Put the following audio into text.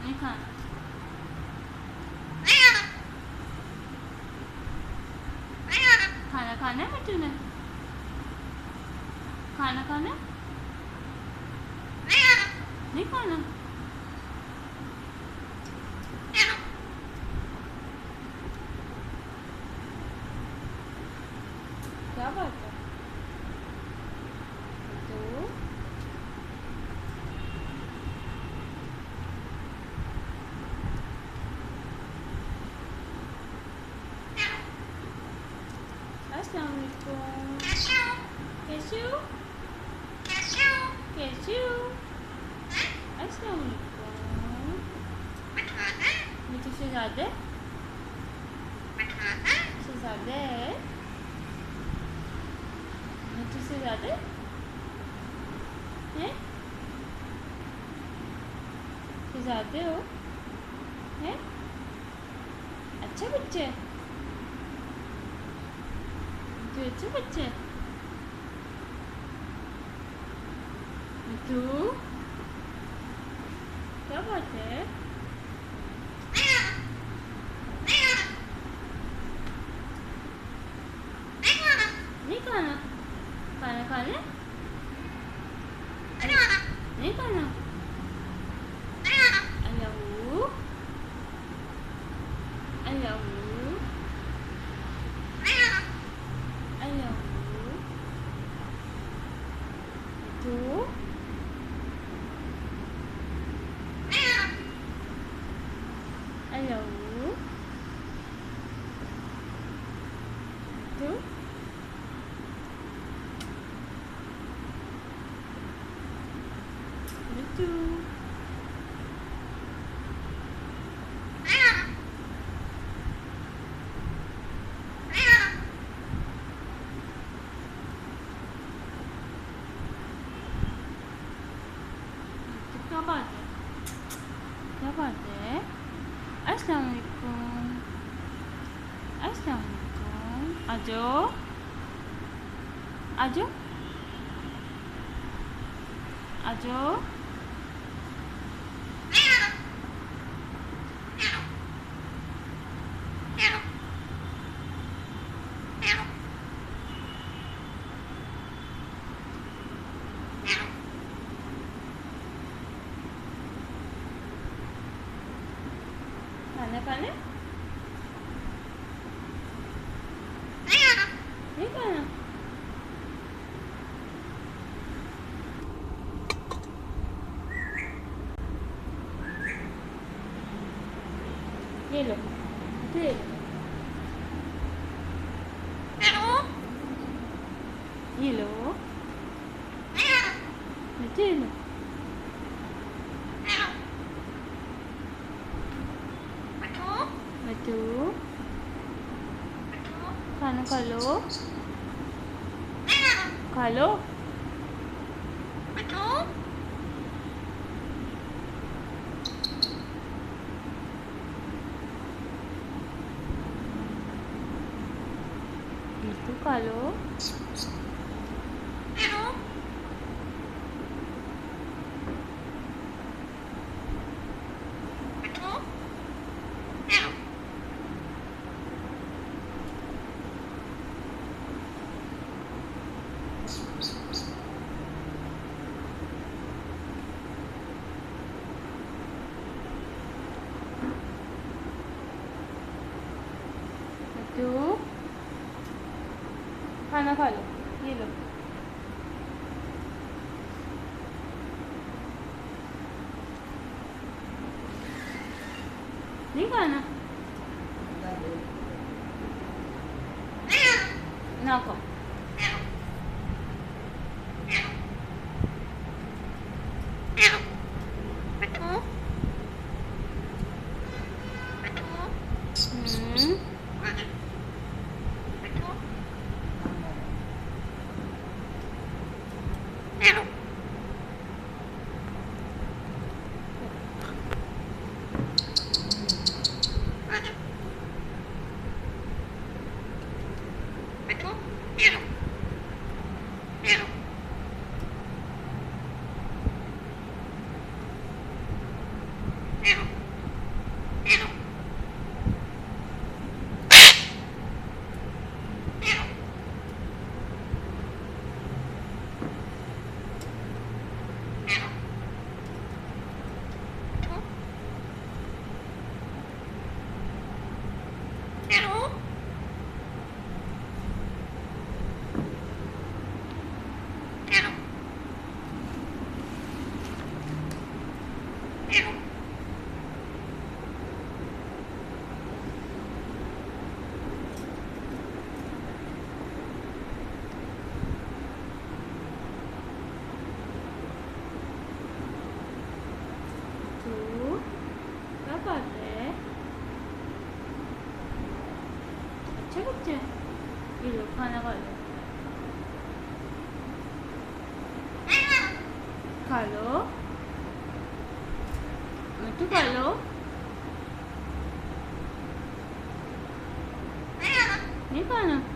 नहीं खाना। खाना खाना है मिट्टू ने? खाना खाना नहीं खाना। क्या बात है? तो अस्सलाम वालेकुम। कैसे हो? कैसे हो? अस्सलाम वालेकुम। मिट्टू शहजादे, शहजादे, मिट्टू शहजादे हैं? शहजादे हो हैं? अच्छा बच्चे, मिट्टू अच्छे बच्चे। मिट्टू क्या बात है? नहीं खाना। खाना खाना नहीं खाना। अल्लाहू अल्लाहू अल्लाहू। तो अल्लाहू तो मिट्टू क्या बात है? क्या बात है? अस्सलाम वालेकुम। अस्सलाम वालेकुम। आजो आजो आजो। खाना खाना नहीं खाना। ये लो ये लो ये लो ये लो। मिट्टू खाना खा लो, खा लो। मिट्टू खा लो। मिट्टू खाना खा लो, ये लो। नहीं खाना ना खाओ। हम्म Yeah. बच्चे ये लो खाना खा लो, खा लो मिट्टू, खा लो। नहीं खाना।